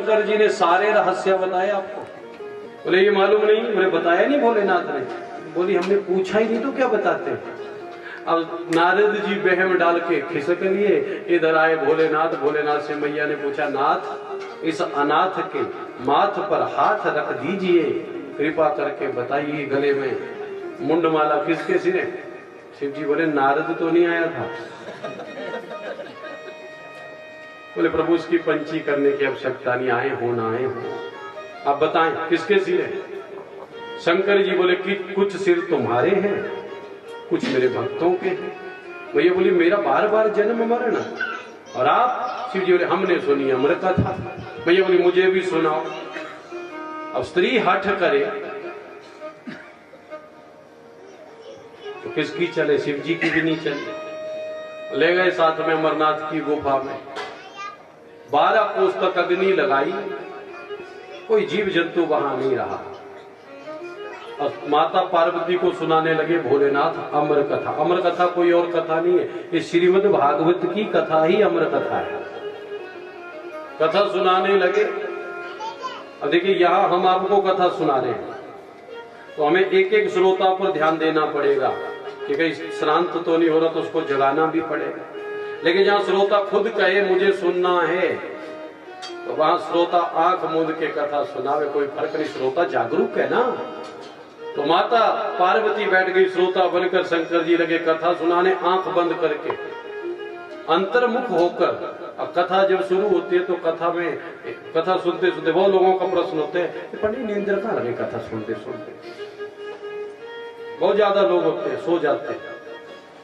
शंकर जी ने सारे रहस्य बताए आपको? बोले ये मालूम नहीं। बोले बताया नहीं भोलेनाथ ने? बोली हमने पूछा ही नहीं तो क्या बताते। अब नारद जी बहम डाल के खिसक लिए, इधर आए भोलेनाथ। भोलेनाथ से मैया ने पूछा, नाथ इस अनाथ के माथ पर हाथ रख दीजिए, कृपा करके बताइए गले में मुंडमाला किसके सिरे? शिव जी बोले नारद तो नहीं आया था। बोले प्रभु इसकी पंची करने की आवश्यकता नहीं, आए हो ना आए हो, आप बताएं किसके सिरे? शंकर जी बोले कि कुछ सिर तुम्हारे हैं, कुछ मेरे भक्तों के हैं। भैया बोली मेरा बार बार जन्म मरण, और आप? शिव जी बोले हमने सुनी अमर कथा। भैया बोली मुझे भी सुनाओ। अब स्त्री हठ करे तो किसकी चले? शिव जी की भी नहीं चले। ले गए साथ में अमरनाथ की गुफा में, 12 कोस तक अग्नि लगाई, कोई जीव जंतु वहां नहीं रहा। और माता पार्वती को सुनाने लगे भोलेनाथ अमर कथा। अमर कथा कोई और कथा नहीं है, ये श्रीमद् भागवत की कथा ही अमर कथा है। कथा सुनाने लगे। अब देखिए यहां हम आपको कथा सुना रहे हैं तो हमें एक एक श्रोता पर ध्यान देना पड़ेगा कि कहीं श्रांत तो नहीं हो रहा, तो उसको जगाना भी पड़ेगा। लेकिन जहां श्रोता खुद कहे मुझे सुनना है तो वहां श्रोता आंख मूंद के कथा सुनावे, कोई फर्क नहीं, श्रोता जागरूक है ना। तो माता पार्वती बैठ गई श्रोता बनकर, शंकर जी लगे कथा सुनाने आंख बंद करके, अंतर्मुख होकर। अब कथा जब शुरू होती है तो कथा में कथा सुनते सुनते बहुत लोगों का प्रश्न होते हैं पंडित नींद कहाँ लगे कथा सुनते सुनते? बहुत ज्यादा लोग होते हैं सो जाते हैं,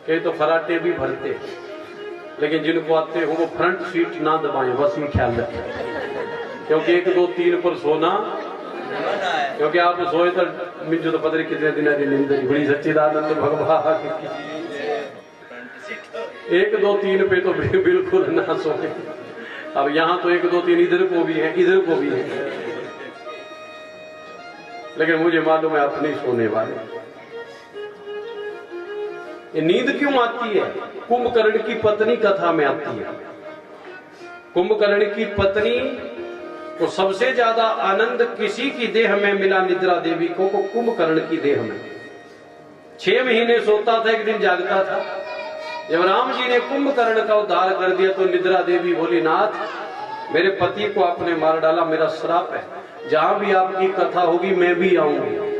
कई तो फराटे भी भरते, लेकिन जिनको आते हो वो फ्रंट सीट ना दबाएं, बस ये ख्याल रखें, क्योंकि 1 2 3 पर सोना, क्योंकि आप सोए तो मिल तो पता नहीं कितने दिन नींद बड़ी सच्चिदानंद भगवान की। 1 2 3 पे तो बिल्कुल ना सोए। अब यहाँ तो 1 2 3 इधर को भी है, इधर को भी है, लेकिन मुझे मालूम है आप नहीं सोने वाले। ये नींद क्यों आती है? कुंभकर्ण की पत्नी कथा में आती है। कुंभकर्ण की पत्नी को सबसे ज्यादा आनंद किसी की देह में मिला, निद्रा देवी को कुंभकर्ण की देह में। 6 महीने सोता था, एक दिन जागता था। जब राम जी ने कुंभकर्ण का उद्धार कर दिया तो निद्रा देवी बोली, नाथ मेरे पति को आपने मार डाला, मेरा श्राप है, जहां भी आपकी कथा होगी मैं भी आऊंगी,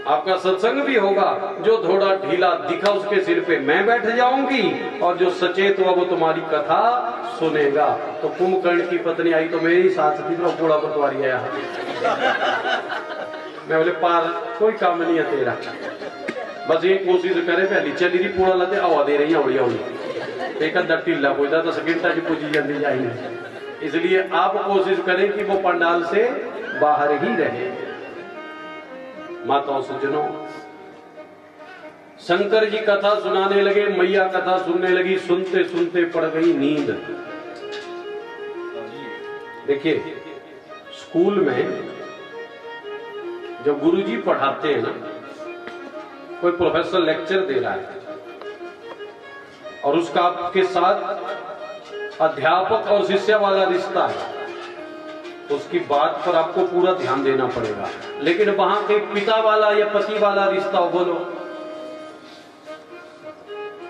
आपका सत्संग भी होगा, जो थोड़ा ढीला दिखा उसके सिर पे मैं बैठ जाऊंगी, और जो सचेत हुआ वो तुम्हारी कथा सुनेगा। तो कुंभकर्ण की पत्नी आई तो मेरे ही साथ थी, तो बूढ़ा पटवारी आया। मैं बोले पार कोई काम नहीं है तेरा, बस ये कोशिश करे पहली चली रही पूरा लगे आवा दे रही है, एक अद्धा ढीला पूछता तो सकिंटा जी पूछी जाती जाएगी। इसलिए आप कोशिश करें कि वो पंडाल से बाहर ही रहे। माताओं सज्जनों, शंकर जी कथा सुनाने लगे, मैया कथा सुनने लगी, सुनते सुनते पड़ गई नींद। देखिए स्कूल में जब गुरुजी पढ़ाते हैं ना, कोई प्रोफेसर लेक्चर दे रहा है और उसका आपके साथ अध्यापक और शिष्य वाला रिश्ता है, तो उसकी बात पर आपको पूरा ध्यान देना पड़ेगा। लेकिन वहां के पिता वाला या पति वाला रिश्ता हो, बोलो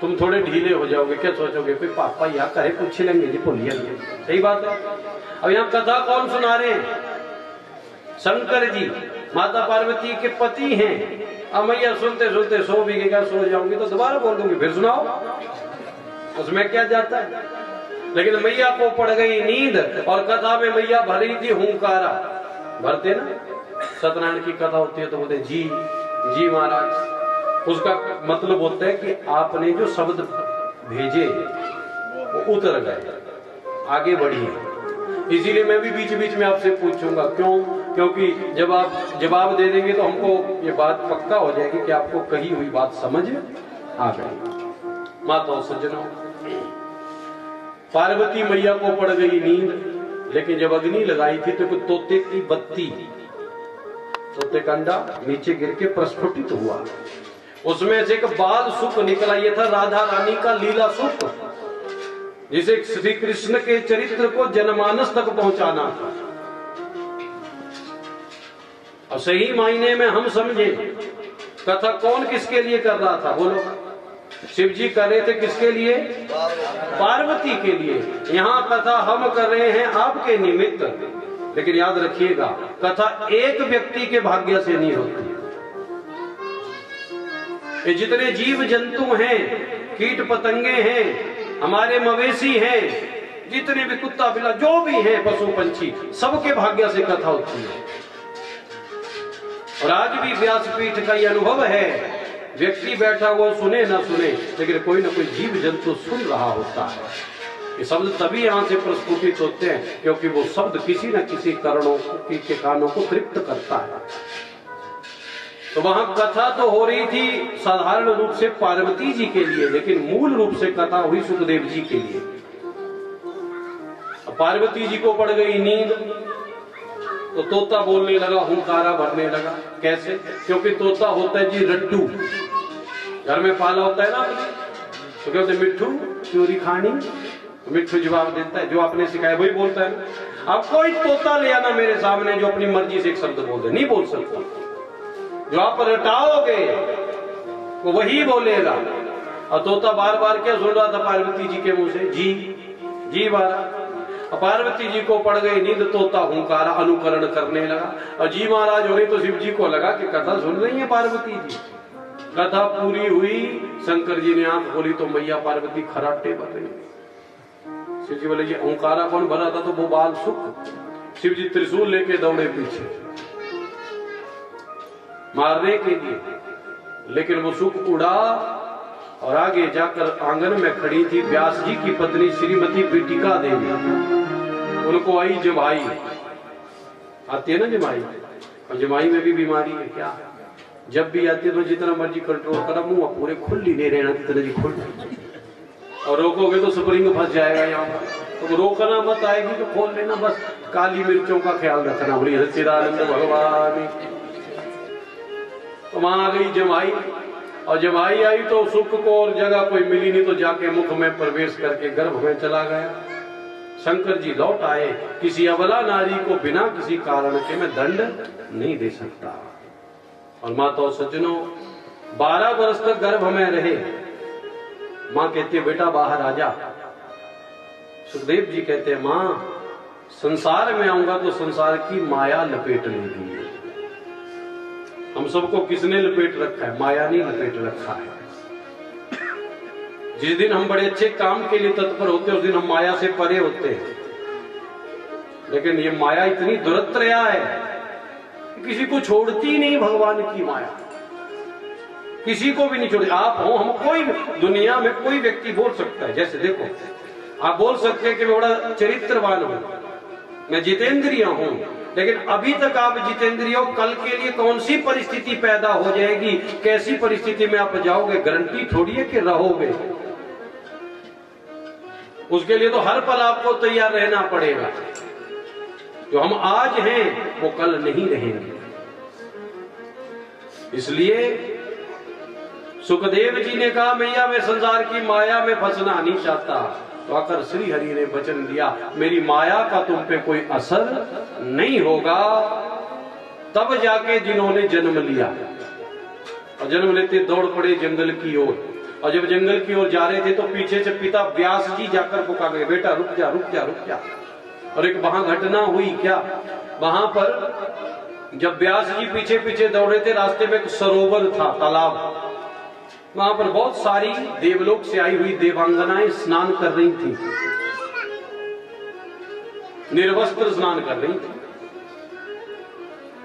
तुम थोड़े ढीले हो जाओगे, क्या सोचोगे कोई पापा या करे पूछ लेंगे जी, भूलिए। सही बात है। अब यहाँ कथा कौन सुना रहे हैं? शंकर जी माता पार्वती के पति हैं। अब मैया सुनते सुनते सो भी गई, सो जाऊंगी तो दोबारा बोल दूंगी, फिर सुनाओ, उसमें क्या जाता है। लेकिन मैया को पड़ गई नींद और कथा में मैया भर रही थी हुंकारा। भरते ना, सत्यनारायण की कथा होती है तो बोलते जी जी महाराज। उसका मतलब होता है कि आपने जो शब्द भेजे वो उतर गए, आगे बढ़िए। इसीलिए मैं भी बीच बीच में आपसे पूछूंगा, क्यों? क्योंकि जब आप जवाब दे देंगे तो हमको ये बात पक्का हो जाएगी कि आपको कही हुई बात समझ आ गई। माताओं सज्जनों, पार्वती मैया को पड़ गई नींद, लेकिन जब अग्नि लगाई थी तो तोते की बत्ती, तोते का अंडा नीचे गिर के प्रस्फुटित हुआ, उसमें से एक बाल सुख निकला। ये था राधा रानी का लीला सुख, जिसे श्री कृष्ण के चरित्र को जनमानस तक पहुंचाना था। और सही मायने में हम समझे कथा कौन किसके लिए कर रहा था, बोलो। शिव जी कर रहे थे किसके लिए? पार्वती के लिए। यहाँ कथा हम कर रहे हैं आपके निमित्त। लेकिन याद रखिएगा, कथा एक व्यक्ति के भाग्य से नहीं होती। ये जितने जीव जंतु हैं, कीट पतंगे हैं, हमारे मवेशी हैं, जितने भी कुत्ता बिल्ला जो भी हैं, पशु पंछी, सबके भाग्य से कथा होती है। और आज भी व्यासपीठ का ये अनुभव है, व्यक्ति बैठा हुआ सुने ना सुने, लेकिन कोई ना कोई जीव जंतु सुन रहा होता है। ये शब्द तभी यहां से प्रस्फुटित होते हैं क्योंकि वो शब्द किसी न किसी कारणों के कानों को तृप्त करता है। तो वहां कथा तो हो रही थी साधारण रूप से पार्वती जी के लिए, लेकिन मूल रूप से कथा हुई सुखदेव जी के लिए। पार्वती जी को पड़ गई नींद, तो तोता बोलने लगा, हुंकारा भरने लगा। कैसे? क्योंकि तोता होता है जी रट्टू, घर में पाला होता है ना, तो कहते मिट्ठू चोरी खानी, मिट्ठू जवाब देता है, जो आपने सिखाया वही बोलता है। अब कोई तोता ले आना मेरे सामने जो अपनी मर्जी से एक शब्द बोल दे, नहीं बोल सकता। जो आप रटाओगे वो वही बोलेगा। और तोता बार बार क्या सुन रहा था पार्वती जी के मुंह से? जी जी बारा। पार्वती जी को पड़ गई नींद, तोता हुंकारा, अनुकरण करने लगा। और जी महाराज हो गई तो शिव जी को लगा कि कथा सुन रही है पार्वती जी। कथा पूरी हुई, शंकर जी ने आंख खोली तो मैया पार्वती खराटे भर रही। शिव जी बोले ये हुंकारा कौन भरा था? तो वो बाल सुख। शिव जी त्रिशूल लेके दौड़े पीछे मारने के लिए, लेकिन वो सुख उड़ा और आगे जाकर आंगन में खड़ी थी व्यास जी की पत्नी श्रीमती पीटिका देवी। उनको आई जमाई, आती है ना जमाई, और जमाई में भी बीमारी है क्या? जब भी आती है तो जितना मर्जी कंट्रोल करा, मुंह पूरे खुली नहीं रहना, जितना जी खुल, और रोकोगे तो स्प्रिंग फंस जाएगा यहाँ पर। तो रोकना मत, आएगी तो खोल लेना, बस काली मिर्चों का ख्याल रखना। बोली सच्चिदानंद भगवान। तो वहां आ गई जमाई, और जमाई आई तो सुख को और जगह कोई मिली नहीं, तो जाके मुख में प्रवेश करके गर्भ में चला गया। शंकर जी लौट आए, किसी अबला नारी को बिना किसी कारण के मैं दंड नहीं दे सकता। और माता सज्जनों 12 वर्ष तक गर्भ में रहे। माँ कहती है बेटा बाहर आ जा। सुखदेव जी कहते हैं माँ संसार में आऊंगा तो संसार की माया लपेट लेगी। हम सबको किसने लपेट रखा है? माया ने लपेट रखा है। जिस दिन हम बड़े अच्छे काम के लिए तत्पर होते हैं उस दिन हम माया से परे होते हैं। लेकिन ये माया इतनी दुरत्रया है कि किसी को छोड़ती नहीं। भगवान की माया किसी को भी नहीं छोड़ती। आप हो, हम, कोई दुनिया में कोई व्यक्ति बोल सकता है। जैसे देखो, आप बोल सकते हैं कि मैं बड़ा चरित्रवान हूं, मैं जितेंद्रिय हूं, लेकिन अभी तक आप जितेंद्रिय हो। कल के लिए कौन सी परिस्थिति पैदा हो जाएगी, कैसी परिस्थिति में आप जाओगे, गारंटी थोड़ी है कि रहोगे। उसके लिए तो हर पल आपको तैयार रहना पड़ेगा। जो हम आज हैं वो कल नहीं रहेंगे। इसलिए सुखदेव जी ने कहा मैया मैं संसार की माया में फंसना नहीं चाहता। तो आकर श्री हरि ने वचन दिया मेरी माया का तुम पे कोई असर नहीं होगा। तब जाके जिन्होंने जन्म लिया, और जन्म लेते दौड़ पड़े जंगल की ओर। और जब जंगल की ओर जा रहे थे तो पीछे से पिता व्यास जी जाकर पुकार गए, बेटा रुक जा रुक जा रुक जा। और एक वहां घटना हुई क्या, वहां पर जब व्यास जी पीछे पीछे दौड़ रहे थे, रास्ते में एक सरोवर था, तालाब। वहां पर बहुत सारी देवलोक से आई हुई देवांगनाएं स्नान कर रही थी, निर्वस्त्र स्नान कर रही थी।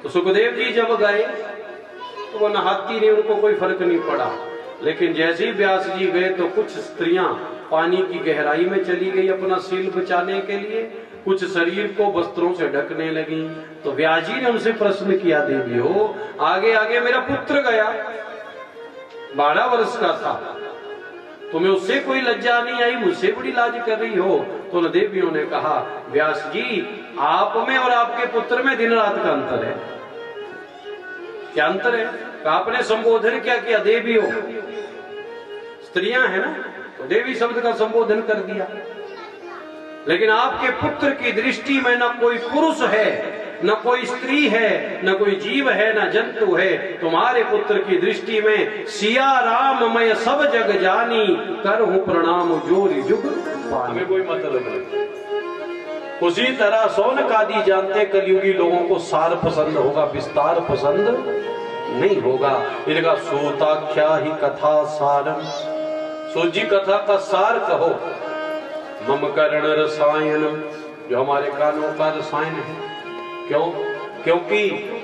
तो सुखदेव जी जब गए तो वो नहाती नहीं, उनको कोई फर्क नहीं पड़ा। लेकिन जैसे ही व्यास जी गए तो कुछ स्त्रियां पानी की गहराई में चली गई अपना शील बचाने के लिए, कुछ शरीर को वस्त्रों से ढकने लगी। तो व्यास जी ने उनसे प्रश्न किया, देवी हो आगे आगे मेरा पुत्र गया, 12 वर्ष का था, तुम्हें उससे कोई लज्जा नहीं आई, मुझसे बड़ी लाज कर रही हो। तो देवियों ने कहा व्यास जी आप में और आपके पुत्र में दिन रात का अंतर है। क्या अंतर है? आपने संबोधन क्या किया, देवी हो, स्त्रियां है ना, तो देवी शब्द का संबोधन कर दिया। लेकिन आपके पुत्र की दृष्टि में ना कोई पुरुष है न कोई स्त्री है, न कोई जीव है, न जंतु है, तुम्हारे पुत्र की दृष्टि में सिया राम मैं सब जग जानी, करहूं प्रणाम जोरी जुग पानी। हमें कोई मतलब नहीं। उसी तरह सौनक आदि जानते कलयुगी लोगों को सार पसंद होगा, विस्तार पसंद नहीं होगा। इनका सूताख्या ही कथा सारम, सूजी कथा का सार कहो। मम कर्ण रसायन, जो हमारे कानों का रसायन है। क्यों? क्योंकि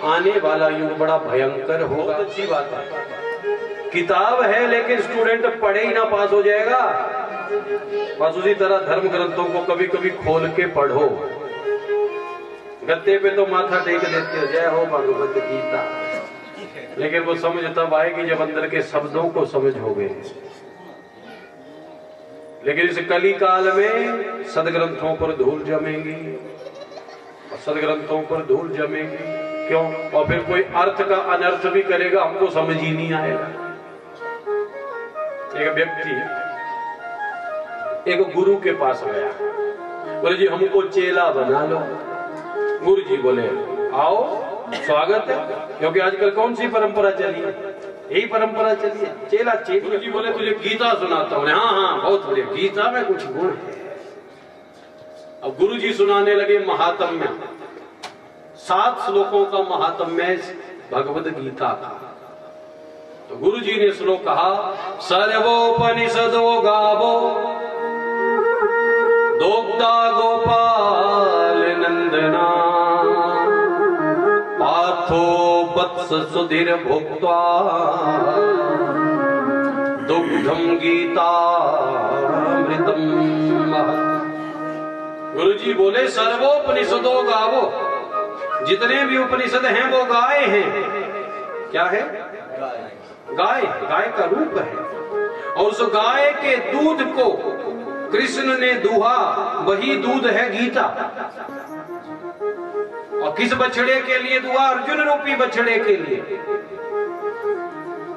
आने वाला युग बड़ा भयंकर होगा। अच्छी बात है, किताब है लेकिन स्टूडेंट पढ़े ही ना पास हो जाएगा। बस उसी तरह धर्म ग्रंथों को कभी कभी खोल के पढ़ो। गत्ते पे तो माथा टेक देते हो, जय हो भगवत गीता, लेकिन वो समझ तब आएगी जब अंदर के शब्दों को समझ हो गए। लेकिन इस कली काल में सदग्रंथों पर धूल जमेगी, और सदग्रंथों पर धूल जमेगी। क्यों? और फिर कोई अर्थ का अनर्थ भी करेगा, हमको समझ ही नहीं आएगा। एक व्यक्ति एक गुरु के पास गया, बोले जी हमको चेला बना लो। गुरु जी बोले आओ, स्वागत है। क्योंकि आजकल कौन सी परंपरा चली है? यही परंपरा चली है, चेला चेली। गुरु जी बोले तुझे गीता सुनाता हूँ। हाँ हाँ बहुत बढ़िया, गीता में कुछ गुण है। अब गुरु जी सुनाने लगे महात्म्य, 7 श्लोकों का महात्म्य भगवद गीता था। तो गुरु जी ने श्लोक कहा, सर्वोपनिषदो गावो दोग्धा गोपाल नंदना, पार्थो वत्स सुधीर भोक्त्वा दुग्धम गीतामृतम महत्। गुरुजी बोले सर्वोपनिषदो गावो, जितने भी उपनिषद हैं वो गाय हैं। क्या है? गाय, गाय का रूप है। और उस गाय के दूध को कृष्ण ने दुहा, वही दूध है गीता। और किस बछड़े के लिए दुआ? अर्जुन रूपी बछड़े के लिए।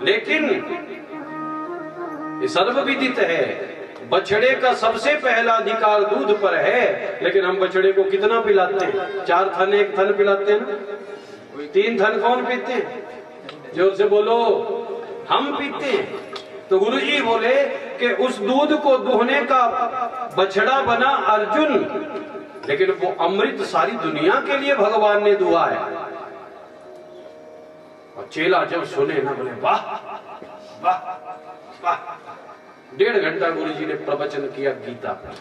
लेकिन ये सर्वविदित है, बछड़े का सबसे पहला अधिकार दूध पर है। लेकिन हम बछड़े को कितना पिलाते हैं? 4 थन 1 थन पिलाते हैं ना। 3 थन कौन पीते हैं? जोर से बोलो, हम पीते हैं। तो गुरुजी बोले कि उस दूध को दुहने का बछड़ा बना अर्जुन, लेकिन वो अमृत सारी दुनिया के लिए भगवान ने दुआ है। और चेला जब सुने ना, बोले वाह वाह वाह। 1.5 घंटा गुरुजी ने प्रवचन किया गीता पर।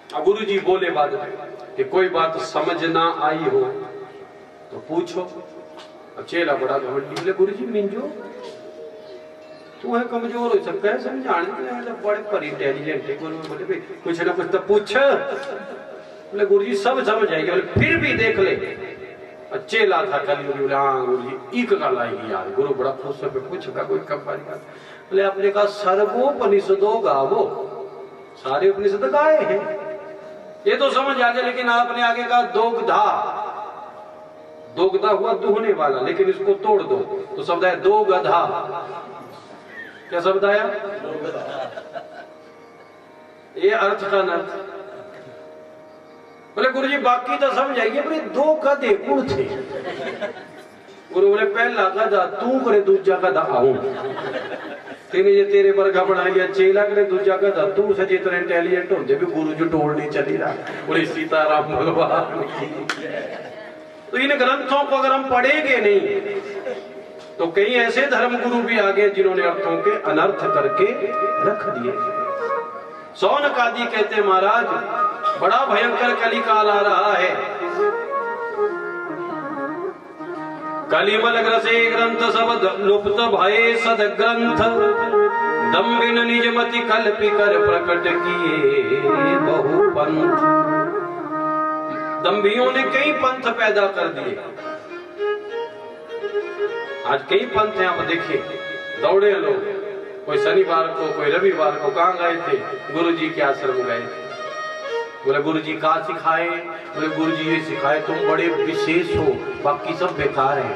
अब गुरुजी बोले बाद में कि कोई बात समझ ना आई हो तो पूछो। अब चेला बड़ा घमंडी, बोले गुरुजी मिंजो तू है कमजोर हो सकता है, समझाने बड़े पर इंटेलिजेंट है। गुरु बोले भाई कुछ ना कुछ तो पूछ। बोले गुरुजी सब समझ आएगी। बोले फिर भी देख ले। चेला था कल, बोले हाँ गुरुजी एक गल आएगी यार। गुरु बड़ा खुश हो, पूछेगा कोई कब बात। बोले आपने कहा सर्वोपनिषदो गावो, सारे उपनिषद गाए हैं, ये तो समझ आ गया। लेकिन आपने आगे कहा दोग्धा, दोग्धा हुआ दुहने वाला, लेकिन इसको तोड़ दो तो शब्द है दो गधा। क्या शब्द आया? ये अर्थ का अर्थ। बोले गुरुजी बाकी तो समझ आएगी। बोले 2 गधे कौन थे? गुरु बोले पहला गधा तू करे, दूजा गधा आऊं। तेने जे तेरे वर्गा बना लिया चेला करे, दूजा गधा तू से जितने इंटेलिजेंट होते भी गुरु जो टोल नहीं चली रहा। बोले सीताराम भगवान। तो इन ग्रंथों को अगर हम पढ़ेंगे नहीं तो कई ऐसे धर्म गुरु भी आ गए जिन्होंने अर्थों के अनर्थ करके रख दिए। सौनक आदि कहते महाराज बड़ा भयंकर कली काल आ रहा है। कलिमल ग्रसे ग्रंथ सब लुप्त भये सद ग्रंथ, दम्बिन निजमति कल्पि कर प्रकट किए बहु पंथ। दम्भियों ने कई पंथ पैदा कर दिए। आज कई पंथ हैं, आप देखिए दौड़े लोग, कोई शनिवार को कोई रविवार को कहाँ गए थे? गुरुजी के आश्रम गए थे। बोले गुरुजी का सिखाए? बोले गुरुजी ये सिखाए तुम बड़े विशेष हो, बाकी सब बेकार है।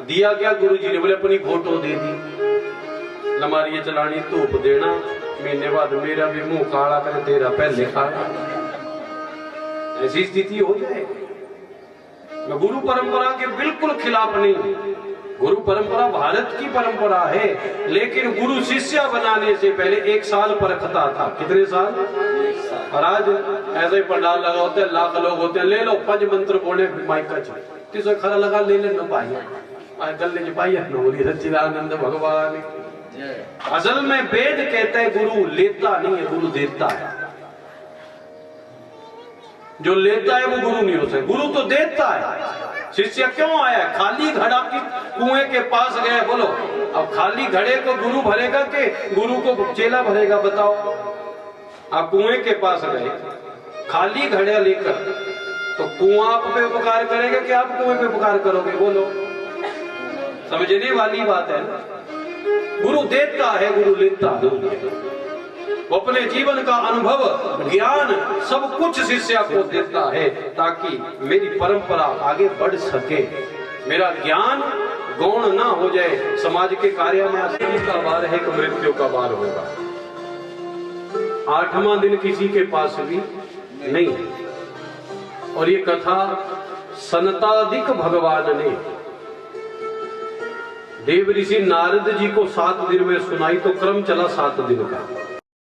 दिया क्या गुरुजी ने? बोले अपनी फोटो दे दी, लमारियां चलानी, धूप देना, महीने बाद मेरा भी मुंह काला करे तेरा पहले काला। ऐसी स्थिति हो जाए। मैं गुरु परंपरा के बिल्कुल खिलाफ नहीं हूं। गुरु परंपरा भारत की परंपरा है, लेकिन गुरु शिष्य बनाने से पहले 1 साल परखता था। कितने साल? और आज ऐसे ही पंडाल लगा होते हैं, लाख लोग होते हैं, ले लो 5 मंत्र बोले माइक का तीसरा खरा लगा ले लेना पाइए गले च पाइए बोली सच्चिदानंद भगवान। असल में वेद कहते हैं गुरु लेता नहीं है, गुरु देता है। जो लेता है वो गुरु नहीं हो सकता, गुरु तो देता है। शिष्य क्यों आया? खाली घड़ा की कुएं के पास गए, बोलो अब खाली घड़े को गुरु भरेगा कि गुरु को चेला भरेगा? बताओ। आप कुएं के पास गए खाली घड़े लेकर, तो कुआं आप पे उपकार करेगा कि आप कुएं पे उपकार करोगे? बोलो, समझने वाली बात है ना। गुरु देता है, गुरु लेता नहीं। वो अपने जीवन का अनुभव, ज्ञान, सब कुछ शिष्य को देता है ताकि मेरी परंपरा आगे बढ़ सके, मेरा ज्ञान गौण ना हो जाए। समाज के कार्य में असीम का वार है कि मृत्यु का वार होगा। 8वां दिन किसी के पास भी नहीं है। और ये कथा सनतादिक भगवान ने देव ऋषि नारद जी को 7 दिन में सुनाई, तो क्रम चला 7 दिन का।